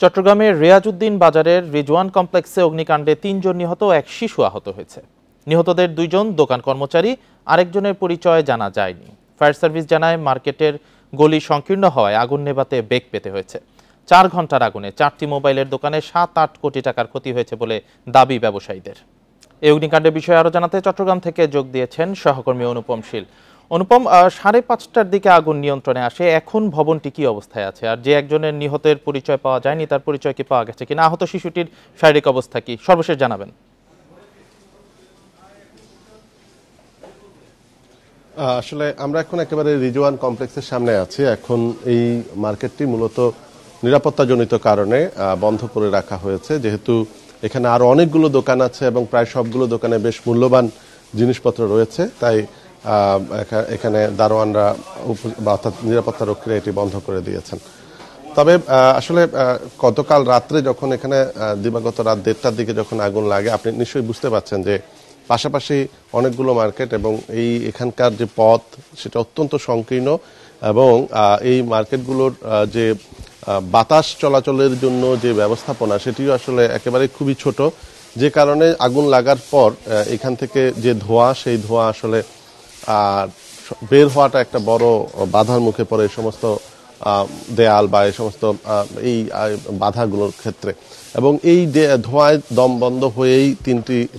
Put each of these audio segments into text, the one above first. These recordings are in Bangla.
চট্টগ্রামের রিয়াজউদ্দিন বাজারের রিজওয়ান কমপ্লেক্সে অগ্নিকাণ্ডে ৩ জন নিহত ও এক শিশু আহত হয়েছে। নিহতদের 2 জন দোকান কর্মচারী, আরেকজনের পরিচয় জানা যায়নি। ফায়ার সার্ভিস জানায় মার্কেটের গলি সংকীর্ণ হওয়ায় আগুন নেভাতে বেগ পেতে হয়েছে। 4 ঘন্টার আগুনে 4টি মোবাইলের দোকানে 7-8 কোটি টাকার ক্ষতি হয়েছে বলে দাবি ব্যবসায়ীদের। এই অগ্নিকাণ্ডের বিষয়ে আরো জানাতে চট্টগ্রাম থেকে যোগ দিয়েছেন সহকর্মী অনুপম শীল। অনুপম, 5:30টার দিকে আগুন নিয়ন্ত্রণে আসে। এখন ভবনটি কি অবস্থায় আছে, আর যে একজনের নিহতের পরিচয় পাওয়া যায়নি তার পরিচয় কি পাওয়া গেছে কিনা, আহত শিশুটির শারীরিক অবস্থা কি, সর্বশেষ জানাবেন। আসলে আমরা এখন একেবারে রিজওয়ান কমপ্লেক্সের সামনে আছি। এখন এই মার্কেটটি মূলত নিরাপত্তাজনিত কারণে বন্ধ করে রাখা হয়েছে, যেহেতু এখানে আরো অনেকগুলো দোকান আছে এবং প্রায় সবগুলো দোকানে বেশ মূল্যবান জিনিসপত্র রয়েছে। তাই এখানে দারোয়ানরা অর্থাৎ নিরাপত্তা রক্ষীরা এটি বন্ধ করে দিয়েছেন। তবে আসলে গতকাল রাত্রে যখন এখানে দিবাগত রাত 1:30টার দিকে যখন আগুন লাগে, আপনি নিশ্চয়ই বুঝতে পারছেন যে পাশাপাশি অনেকগুলো মার্কেট এবং এখানকার যে পথ সেটা অত্যন্ত সংকীর্ণ এবং এই মার্কেটগুলোর যে বাতাস চলাচলের জন্য যে ব্যবস্থাপনা সেটিও আসলে একেবারে খুবই ছোট, যে কারণে আগুন লাগার পর এখান থেকে যে ধোঁয়া, সেই ধোঁয়া আসলে বের হওয়াটা একটা বড় বাধার মুখে পড়ে এই সমস্ত দেয়াল বা এই সমস্ত এই বাধাগুলোর ক্ষেত্রে। এবং এই ধোঁয়ায় দম বন্ধ হয়েই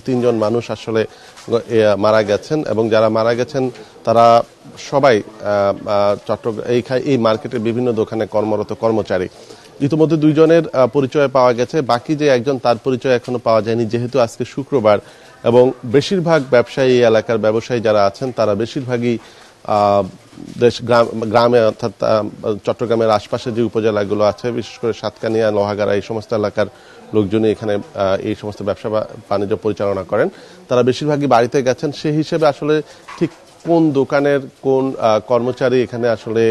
3জন মানুষ আসলে মারা গেছেন এবং যারা মারা গেছেন তারা সবাই চট্টগ্রাম এই মার্কেটের বিভিন্ন দোকানে কর্মরত কর্মচারী। ইতিমধ্যে 2 জনের পরিচয় পাওয়া গেছে, বাকি যে একজন তার পরিচয় এখনো পাওয়া যায়নি। যেহেতু আজকে শুক্রবার এবং বেশিরভাগ ব্যবসায়ী, এলাকার ব্যবসায়ী যারা আছেন তারা বেশিরভাগই গ্রামে অর্থাৎ চট্টগ্রামের আশপাশে যে উপজেলাগুলো আছে, বিশেষ করে সাতকানিয়া, লোহাগাড়া, এই সমস্ত এলাকার লোকজনই এখানে এই সমস্ত ব্যবসা বাণিজ্য পরিচালনা করেন। তারা বেশিরভাগই বাড়িতে গেছেন। সেই হিসেবে আসলে ঠিক কোন দোকানের কোন কর্মচারী এখানে আসলে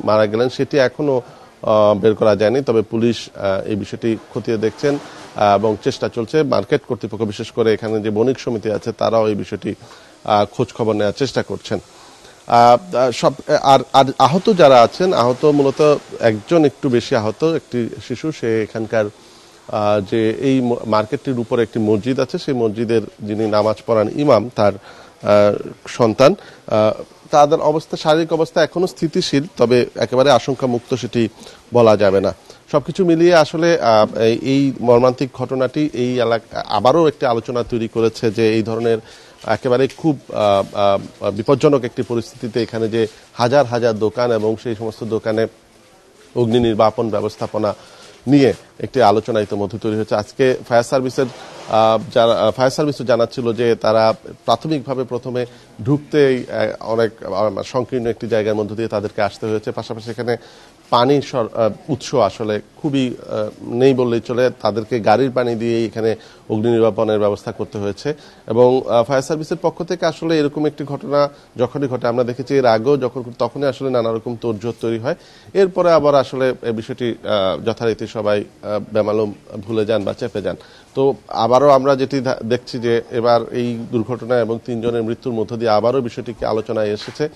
মারা গেলেন সেটি এখনো বের করা যায়নি। তবে পুলিশ এই বিষয়টি খতিয়ে দেখছেন এবং চেষ্টা চলছে। মার্কেট কর্তৃপক্ষ, বিশেষ করে এখানে যে বণিক সমিতি আছে, তারাও এই বিষয়টি খোঁজ খবর নেওয়ার চেষ্টা করছেন। আর আহত যারা আছেন, আহত মূলত একজন একটু বেশি আহত, একটি শিশু, সে এখানকার যে এই মার্কেটটির উপরে একটি মসজিদ আছে, সেই মসজিদের যিনি নামাজ পড়ান ইমাম, তার সন্তান। তাদের অবস্থা, শারীরিক অবস্থা এখনো স্থিতিশীল, তবে একেবারে আশঙ্কা মুক্ত সেটি বলা যাবে না। সবকিছু মিলিয়ে আসলে এই মর্মান্তিক ঘটনাটি এই এলাকা আবারও একটি আলোচনা তৈরি করেছে যে এই ধরনের একেবারে খুব বিপজ্জনক একটি পরিস্থিতিতে এখানে যে হাজার হাজার দোকান এবং সেই সমস্ত দোকানে অগ্নি নির্বাপন ব্যবস্থাপনা নিয়ে একটি আলোচনা ইতিমধ্যে তৈরি হয়েছে। আজকে ফায়ার সার্ভিসও জানাচ্ছিল যে তারা প্রাথমিকভাবে প্রথমে ঢুকতেই অনেক সংকীর্ণ একটি জায়গার মধ্য দিয়ে তাদেরকে আসতে হয়েছে। পাশাপাশি এখানে পানির উৎস আসলে খুবই নেই বললেই চলে, তাদেরকে গাড়ির পানি দিয়ে এখানে অগ্নি নির্বাপনের ব্যবস্থা করতে হয়েছে। এবং ফায়ার সার্ভিসের পক্ষ থেকে আসলে এরকম একটি ঘটনা যখনই ঘটে, আমরা দেখেছি এর আগেও তখনই আসলে নানা রকম তোড়জোড় তৈরি হয়। এরপরে আবার আসলে এই বিষয়টি যথারীতি সবাই বেমালুম ভুলে যান বা চেপে যান। তো আবারও আমরা যেটি দেখছি যে এবার এই দুর্ঘটনা এবং 3 জনের মৃত্যুর মধ্য দিয়ে আবারও বিষয়টিকে আলোচনায় এসেছে।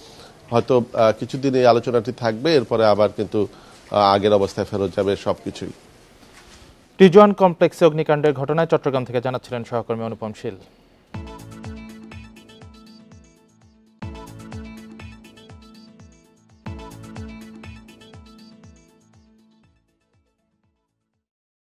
হয়তো কিছুদিন এই আলোচনাটি থাকবে, এরপরে আবার কিন্তু আগের অবস্থায় ফেরত যাবে সবকিছুই। রিজওয়ান কমপ্লেক্সে অগ্নিকাণ্ডের ঘটনায় চট্টগ্রাম থেকে জানাচ্ছিলেন সহকর্মী অনুপম শীল।